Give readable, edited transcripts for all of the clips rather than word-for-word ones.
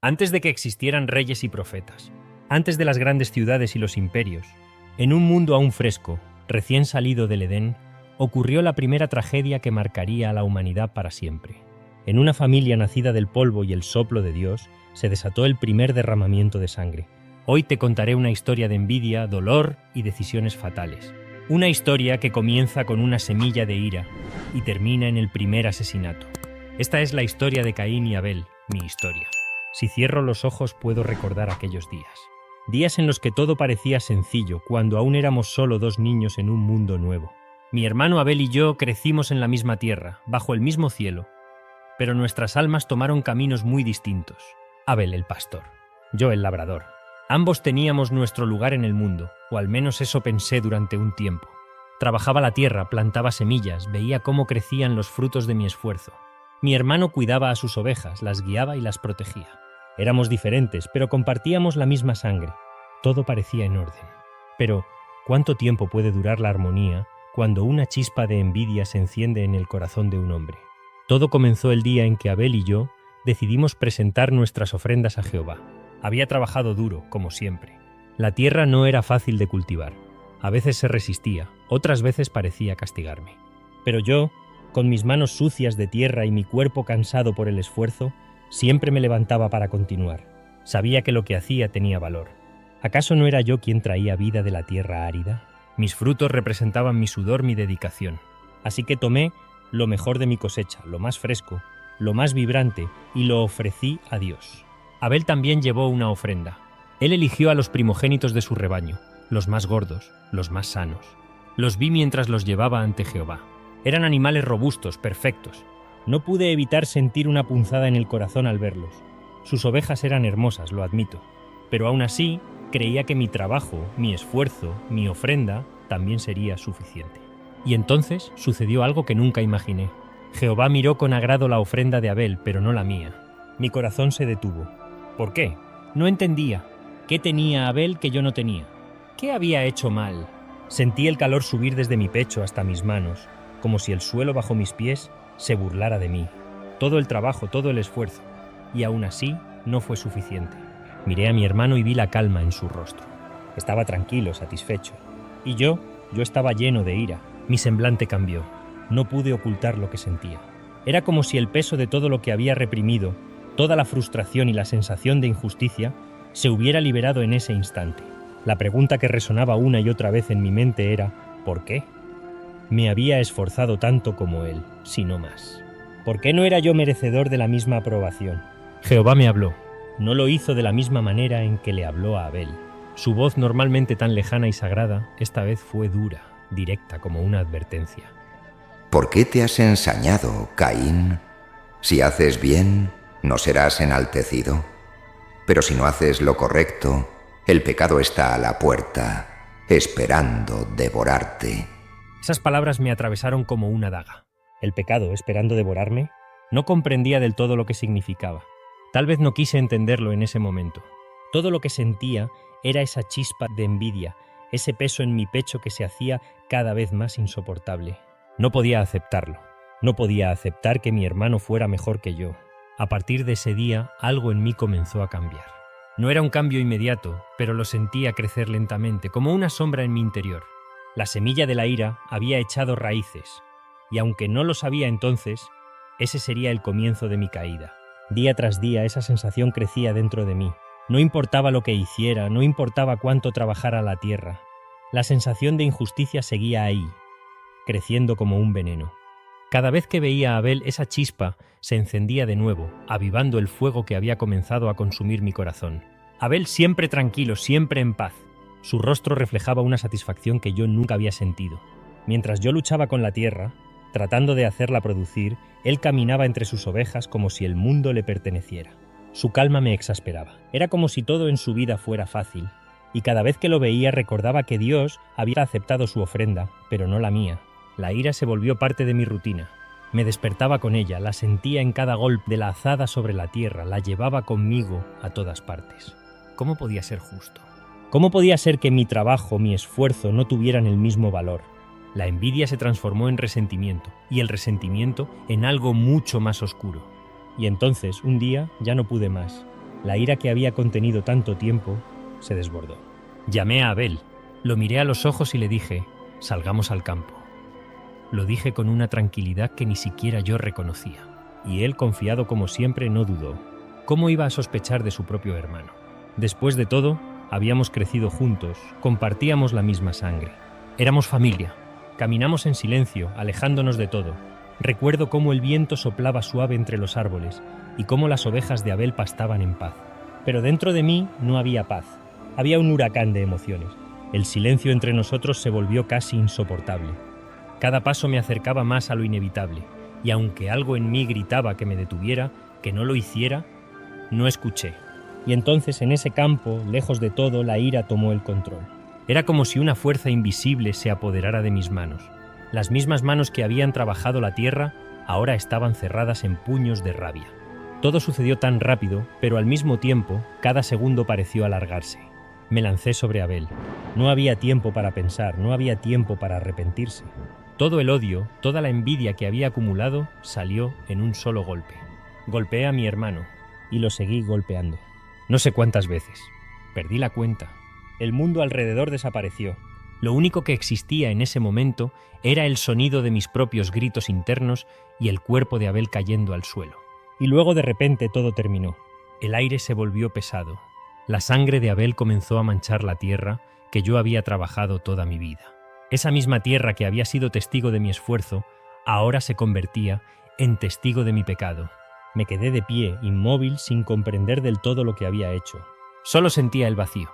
Antes de que existieran reyes y profetas, antes de las grandes ciudades y los imperios, en un mundo aún fresco, recién salido del Edén, ocurrió la primera tragedia que marcaría a la humanidad para siempre. En una familia nacida del polvo y el soplo de Dios, se desató el primer derramamiento de sangre. Hoy te contaré una historia de envidia, dolor y decisiones fatales. Una historia que comienza con una semilla de ira y termina en el primer asesinato. Esta es la historia de Caín y Abel, mi historia. Si cierro los ojos puedo recordar aquellos días. Días en los que todo parecía sencillo, cuando aún éramos solo dos niños en un mundo nuevo. Mi hermano Abel y yo crecimos en la misma tierra, bajo el mismo cielo, pero nuestras almas tomaron caminos muy distintos. Abel el pastor, yo el labrador. Ambos teníamos nuestro lugar en el mundo, o al menos eso pensé durante un tiempo. Trabajaba la tierra, plantaba semillas, veía cómo crecían los frutos de mi esfuerzo. Mi hermano cuidaba a sus ovejas, las guiaba y las protegía. Éramos diferentes, pero compartíamos la misma sangre. Todo parecía en orden. Pero, ¿cuánto tiempo puede durar la armonía cuando una chispa de envidia se enciende en el corazón de un hombre? Todo comenzó el día en que Abel y yo decidimos presentar nuestras ofrendas a Jehová. Había trabajado duro, como siempre. La tierra no era fácil de cultivar. A veces se resistía, otras veces parecía castigarme. Pero yo, con mis manos sucias de tierra y mi cuerpo cansado por el esfuerzo, siempre me levantaba para continuar. Sabía que lo que hacía tenía valor. ¿Acaso no era yo quien traía vida de la tierra árida? Mis frutos representaban mi sudor, mi dedicación. Así que tomé lo mejor de mi cosecha, lo más fresco, lo más vibrante, y lo ofrecí a Dios. Abel también llevó una ofrenda. Él eligió a los primogénitos de su rebaño, los más gordos, los más sanos. Los vi mientras los llevaba ante Jehová. Eran animales robustos, perfectos. No pude evitar sentir una punzada en el corazón al verlos. Sus ovejas eran hermosas, lo admito, pero aún así creía que mi trabajo, mi esfuerzo, mi ofrenda también sería suficiente. Y entonces sucedió algo que nunca imaginé. Jehová miró con agrado la ofrenda de Abel, pero no la mía. Mi corazón se detuvo. ¿Por qué? No entendía. ¿Qué tenía Abel que yo no tenía? ¿Qué había hecho mal? Sentí el calor subir desde mi pecho hasta mis manos, como si el suelo bajo mis pies se burlara de mí. Todo el trabajo, todo el esfuerzo. Y aún así no fue suficiente. Miré a mi hermano y vi la calma en su rostro. Estaba tranquilo, satisfecho. Y yo estaba lleno de ira. Mi semblante cambió. No pude ocultar lo que sentía. Era como si el peso de todo lo que había reprimido, toda la frustración y la sensación de injusticia, se hubiera liberado en ese instante. La pregunta que resonaba una y otra vez en mi mente era ¿por qué? Me había esforzado tanto como él, si no más. ¿Por qué no era yo merecedor de la misma aprobación? Jehová me habló. No lo hizo de la misma manera en que le habló a Abel. Su voz, normalmente tan lejana y sagrada, esta vez fue dura, directa, como una advertencia. ¿Por qué te has ensañado, Caín? Si haces bien, no serás enaltecido. Pero si no haces lo correcto, el pecado está a la puerta, esperando devorarte. Esas palabras me atravesaron como una daga. ¿El pecado esperando devorarme? No comprendía del todo lo que significaba. Tal vez no quise entenderlo en ese momento. Todo lo que sentía era esa chispa de envidia, ese peso en mi pecho que se hacía cada vez más insoportable. No podía aceptarlo. No podía aceptar que mi hermano fuera mejor que yo. A partir de ese día, algo en mí comenzó a cambiar. No era un cambio inmediato, pero lo sentía crecer lentamente, como una sombra en mi interior. La semilla de la ira había echado raíces, y aunque no lo sabía entonces, ese sería el comienzo de mi caída. Día tras día esa sensación crecía dentro de mí. No importaba lo que hiciera, no importaba cuánto trabajara la tierra. La sensación de injusticia seguía ahí, creciendo como un veneno. Cada vez que veía a Abel, esa chispa se encendía de nuevo, avivando el fuego que había comenzado a consumir mi corazón. Abel siempre tranquilo, siempre en paz. Su rostro reflejaba una satisfacción que yo nunca había sentido. Mientras yo luchaba con la tierra, tratando de hacerla producir, él caminaba entre sus ovejas como si el mundo le perteneciera. Su calma me exasperaba. Era como si todo en su vida fuera fácil, y cada vez que lo veía recordaba que Dios había aceptado su ofrenda, pero no la mía. La ira se volvió parte de mi rutina. Me despertaba con ella, la sentía en cada golpe de la azada sobre la tierra, la llevaba conmigo a todas partes. ¿Cómo podía ser justo? ¿Cómo podía ser que mi trabajo, mi esfuerzo no tuvieran el mismo valor? La envidia se transformó en resentimiento, y el resentimiento en algo mucho más oscuro. Y entonces, un día, ya no pude más. La ira que había contenido tanto tiempo se desbordó. Llamé a Abel, lo miré a los ojos y le dije: «Salgamos al campo». Lo dije con una tranquilidad que ni siquiera yo reconocía, y él, confiado como siempre, no dudó. ¿Cómo iba a sospechar de su propio hermano? Después de todo, habíamos crecido juntos, compartíamos la misma sangre. Éramos familia. Caminamos en silencio, alejándonos de todo. Recuerdo cómo el viento soplaba suave entre los árboles y cómo las ovejas de Abel pastaban en paz. Pero dentro de mí no había paz. Había un huracán de emociones. El silencio entre nosotros se volvió casi insoportable. Cada paso me acercaba más a lo inevitable, y aunque algo en mí gritaba que me detuviera, que no lo hiciera, no escuché. Y entonces en ese campo, lejos de todo, la ira tomó el control. Era como si una fuerza invisible se apoderara de mis manos. Las mismas manos que habían trabajado la tierra ahora estaban cerradas en puños de rabia. Todo sucedió tan rápido, pero al mismo tiempo, cada segundo pareció alargarse. Me lancé sobre Abel. No había tiempo para pensar, no había tiempo para arrepentirse. Todo el odio, toda la envidia que había acumulado salió en un solo golpe. Golpeé a mi hermano y lo seguí golpeando. No sé cuántas veces. Perdí la cuenta. El mundo alrededor desapareció. Lo único que existía en ese momento era el sonido de mis propios gritos internos y el cuerpo de Abel cayendo al suelo. Y luego de repente todo terminó. El aire se volvió pesado. La sangre de Abel comenzó a manchar la tierra que yo había trabajado toda mi vida. Esa misma tierra que había sido testigo de mi esfuerzo, ahora se convertía en testigo de mi pecado. Me quedé de pie, inmóvil, sin comprender del todo lo que había hecho. Solo sentía el vacío.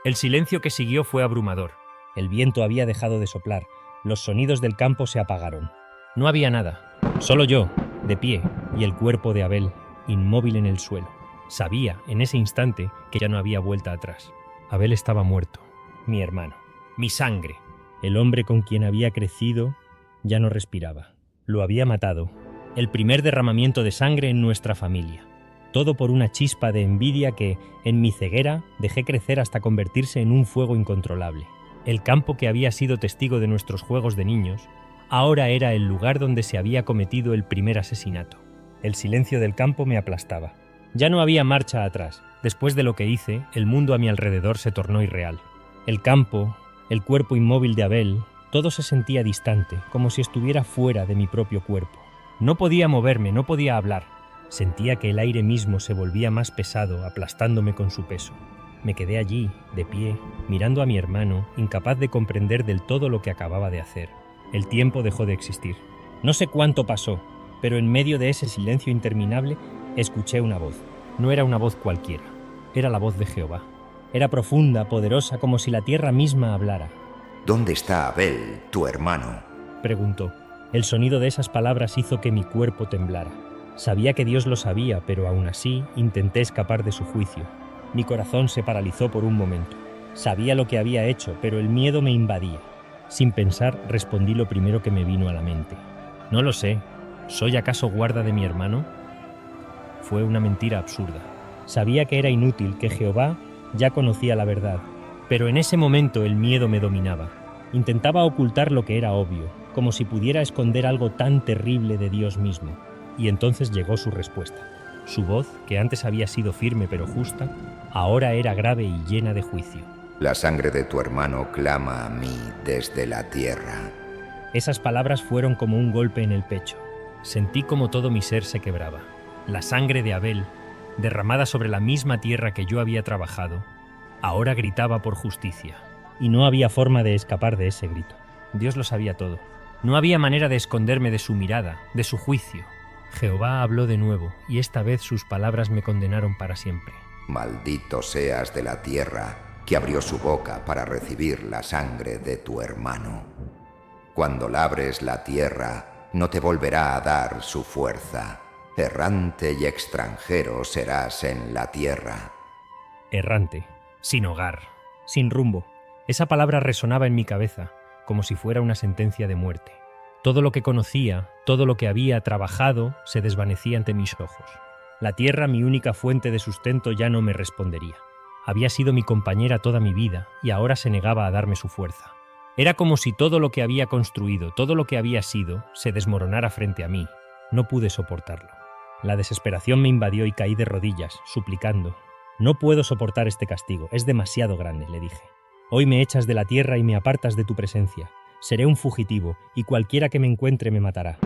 El silencio que siguió fue abrumador. El viento había dejado de soplar. Los sonidos del campo se apagaron. No había nada. Solo yo, de pie, y el cuerpo de Abel, inmóvil en el suelo. Sabía, en ese instante, que ya no había vuelta atrás. Abel estaba muerto. Mi hermano. Mi sangre. El hombre con quien había crecido ya no respiraba. Lo había matado. El primer derramamiento de sangre en nuestra familia. Todo por una chispa de envidia que, en mi ceguera, dejé crecer hasta convertirse en un fuego incontrolable. El campo que había sido testigo de nuestros juegos de niños, ahora era el lugar donde se había cometido el primer asesinato. El silencio del campo me aplastaba. Ya no había marcha atrás. Después de lo que hice, el mundo a mi alrededor se tornó irreal. El campo, el cuerpo inmóvil de Abel, todo se sentía distante, como si estuviera fuera de mi propio cuerpo. No podía moverme, no podía hablar. Sentía que el aire mismo se volvía más pesado, aplastándome con su peso. Me quedé allí, de pie, mirando a mi hermano, incapaz de comprender del todo lo que acababa de hacer. El tiempo dejó de existir. No sé cuánto pasó, pero en medio de ese silencio interminable escuché una voz. No era una voz cualquiera, era la voz de Jehová. Era profunda, poderosa, como si la tierra misma hablara. ¿Dónde está Abel, tu hermano?, preguntó. El sonido de esas palabras hizo que mi cuerpo temblara. Sabía que Dios lo sabía, pero aún así intenté escapar de su juicio. Mi corazón se paralizó por un momento. Sabía lo que había hecho, pero el miedo me invadía. Sin pensar, respondí lo primero que me vino a la mente. No lo sé. ¿Soy acaso guarda de mi hermano? Fue una mentira absurda. Sabía que era inútil, que Jehová ya conocía la verdad. Pero en ese momento el miedo me dominaba. Intentaba ocultar lo que era obvio, como si pudiera esconder algo tan terrible de Dios mismo. Y entonces llegó su respuesta. Su voz, que antes había sido firme pero justa, ahora era grave y llena de juicio. La sangre de tu hermano clama a mí desde la tierra. Esas palabras fueron como un golpe en el pecho. Sentí como todo mi ser se quebraba. La sangre de Abel, derramada sobre la misma tierra que yo había trabajado, ahora gritaba por justicia. Y no había forma de escapar de ese grito. Dios lo sabía todo. No había manera de esconderme de su mirada, de su juicio. Jehová habló de nuevo, y esta vez sus palabras me condenaron para siempre. Maldito seas de la tierra, que abrió su boca para recibir la sangre de tu hermano. Cuando labres la tierra, no te volverá a dar su fuerza. Errante y extranjero serás en la tierra. Errante, sin hogar, sin rumbo. Esa palabra resonaba en mi cabeza, como si fuera una sentencia de muerte. Todo lo que conocía, todo lo que había trabajado, se desvanecía ante mis ojos. La tierra, mi única fuente de sustento, ya no me respondería. Había sido mi compañera toda mi vida y ahora se negaba a darme su fuerza. Era como si todo lo que había construido, todo lo que había sido, se desmoronara frente a mí. No pude soportarlo. La desesperación me invadió y caí de rodillas, suplicando. «No puedo soportar este castigo, es demasiado grande», le dije. «Hoy me echas de la tierra y me apartas de tu presencia. Seré un fugitivo, y cualquiera que me encuentre me matará».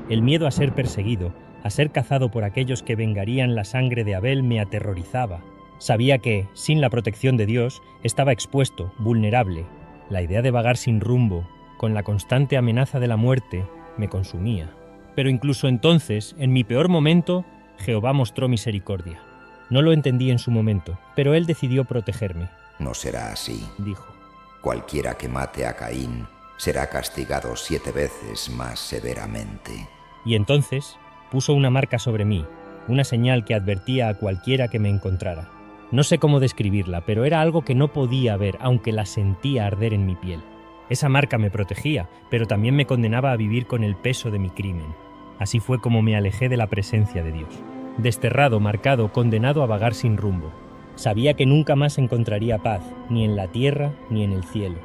El miedo a ser perseguido, a ser cazado por aquellos que vengarían la sangre de Abel, me aterrorizaba. Sabía que, sin la protección de Dios, estaba expuesto, vulnerable. La idea de vagar sin rumbo, con la constante amenaza de la muerte, me consumía. Pero incluso entonces, en mi peor momento, Jehová mostró misericordia. No lo entendí en su momento, pero él decidió protegerme. «No será así», dijo. «Cualquiera que mate a Caín será castigado 7 veces más severamente». Y entonces puso una marca sobre mí, una señal que advertía a cualquiera que me encontrara. No sé cómo describirla, pero era algo que no podía ver, aunque la sentía arder en mi piel. Esa marca me protegía, pero también me condenaba a vivir con el peso de mi crimen. Así fue como me alejé de la presencia de Dios. Desterrado, marcado, condenado a vagar sin rumbo. Sabía que nunca más encontraría paz, ni en la tierra ni en el cielo.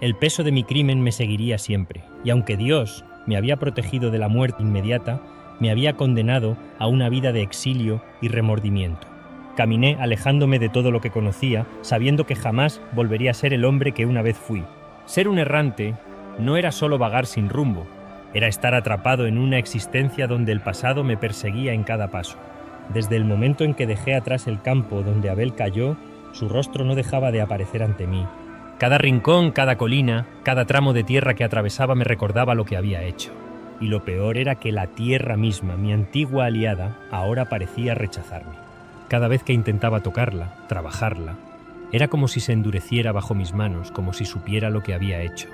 El peso de mi crimen me seguiría siempre, y aunque Dios me había protegido de la muerte inmediata, me había condenado a una vida de exilio y remordimiento. Caminé alejándome de todo lo que conocía, sabiendo que jamás volvería a ser el hombre que una vez fui. Ser un errante no era solo vagar sin rumbo, era estar atrapado en una existencia donde el pasado me perseguía en cada paso. Desde el momento en que dejé atrás el campo donde Abel cayó, su rostro no dejaba de aparecer ante mí. Cada rincón, cada colina, cada tramo de tierra que atravesaba me recordaba lo que había hecho. Y lo peor era que la tierra misma, mi antigua aliada, ahora parecía rechazarme. Cada vez que intentaba tocarla, trabajarla, era como si se endureciera bajo mis manos, como si supiera lo que había hecho.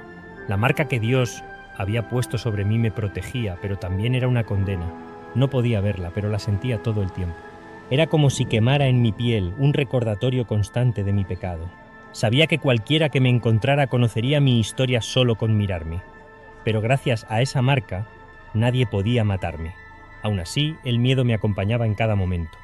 La marca que Dios había puesto sobre mí me protegía, pero también era una condena. No podía verla, pero la sentía todo el tiempo. Era como si quemara en mi piel un recordatorio constante de mi pecado. Sabía que cualquiera que me encontrara conocería mi historia solo con mirarme. Pero gracias a esa marca, nadie podía matarme. Aún así, el miedo me acompañaba en cada momento.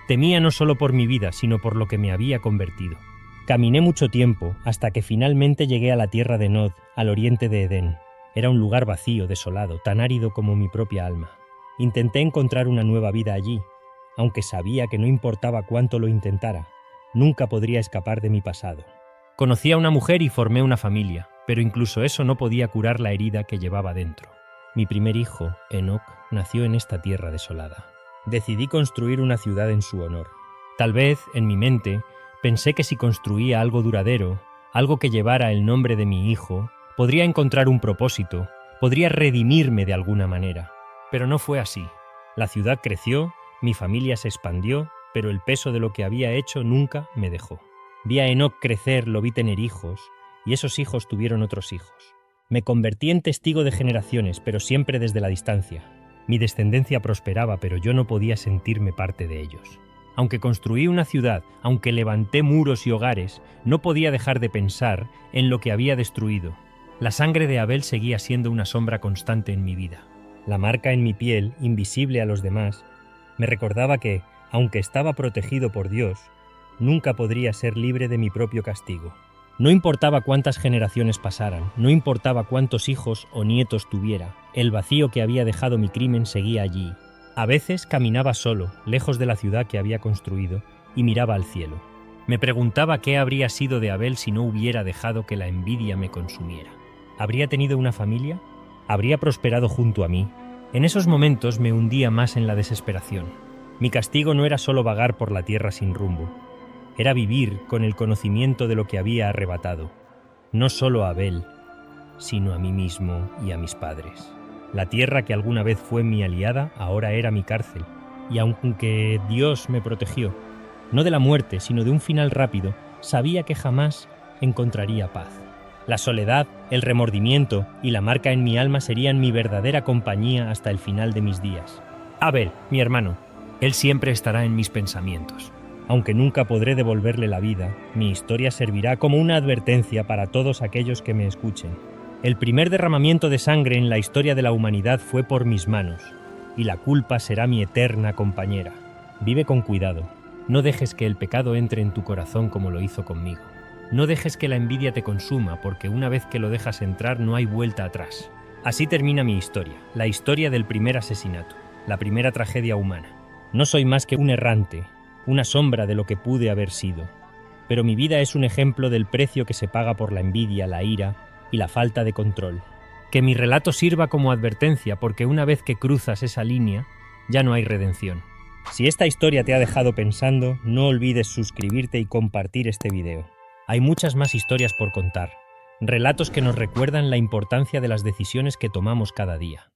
Temía no solo por mi vida, sino por lo que me había convertido. Caminé mucho tiempo, hasta que finalmente llegué a la tierra de Nod, al oriente de Edén. Era un lugar vacío, desolado, tan árido como mi propia alma. Intenté encontrar una nueva vida allí, aunque sabía que no importaba cuánto lo intentara, nunca podría escapar de mi pasado. Conocí a una mujer y formé una familia, pero incluso eso no podía curar la herida que llevaba dentro. Mi primer hijo, Enoc, nació en esta tierra desolada. Decidí construir una ciudad en su honor. Tal vez, en mi mente, pensé que si construía algo duradero, algo que llevara el nombre de mi hijo, podría encontrar un propósito, podría redimirme de alguna manera. Pero no fue así. La ciudad creció, mi familia se expandió, pero el peso de lo que había hecho nunca me dejó. Vi a Enoc crecer, lo vi tener hijos, y esos hijos tuvieron otros hijos. Me convertí en testigo de generaciones, pero siempre desde la distancia. Mi descendencia prosperaba, pero yo no podía sentirme parte de ellos. Aunque construí una ciudad, aunque levanté muros y hogares, no podía dejar de pensar en lo que había destruido. La sangre de Abel seguía siendo una sombra constante en mi vida. La marca en mi piel, invisible a los demás, me recordaba que, aunque estaba protegido por Dios, nunca podría ser libre de mi propio castigo. No importaba cuántas generaciones pasaran, no importaba cuántos hijos o nietos tuviera, el vacío que había dejado mi crimen seguía allí. A veces caminaba solo, lejos de la ciudad que había construido, y miraba al cielo. Me preguntaba qué habría sido de Abel si no hubiera dejado que la envidia me consumiera. ¿Habría tenido una familia? ¿Habría prosperado junto a mí? En esos momentos me hundía más en la desesperación. Mi castigo no era solo vagar por la tierra sin rumbo. Era vivir con el conocimiento de lo que había arrebatado, no solo a Abel, sino a mí mismo y a mis padres. La tierra que alguna vez fue mi aliada, ahora era mi cárcel, y aunque Dios me protegió, no de la muerte, sino de un final rápido, sabía que jamás encontraría paz. La soledad, el remordimiento y la marca en mi alma serían mi verdadera compañía hasta el final de mis días. Abel, mi hermano, él siempre estará en mis pensamientos. Aunque nunca podré devolverle la vida, mi historia servirá como una advertencia para todos aquellos que me escuchen. El primer derramamiento de sangre en la historia de la humanidad fue por mis manos, y la culpa será mi eterna compañera. Vive con cuidado. No dejes que el pecado entre en tu corazón como lo hizo conmigo. No dejes que la envidia te consuma, porque una vez que lo dejas entrar no hay vuelta atrás. Así termina mi historia, la historia del primer asesinato. la primera tragedia humana. No soy más que un errante, una sombra de lo que pude haber sido. Pero mi vida es un ejemplo del precio que se paga por la envidia, la ira y la falta de control. Que mi relato sirva como advertencia, porque una vez que cruzas esa línea, ya no hay redención. Si esta historia te ha dejado pensando, no olvides suscribirte y compartir este video. Hay muchas más historias por contar, relatos que nos recuerdan la importancia de las decisiones que tomamos cada día.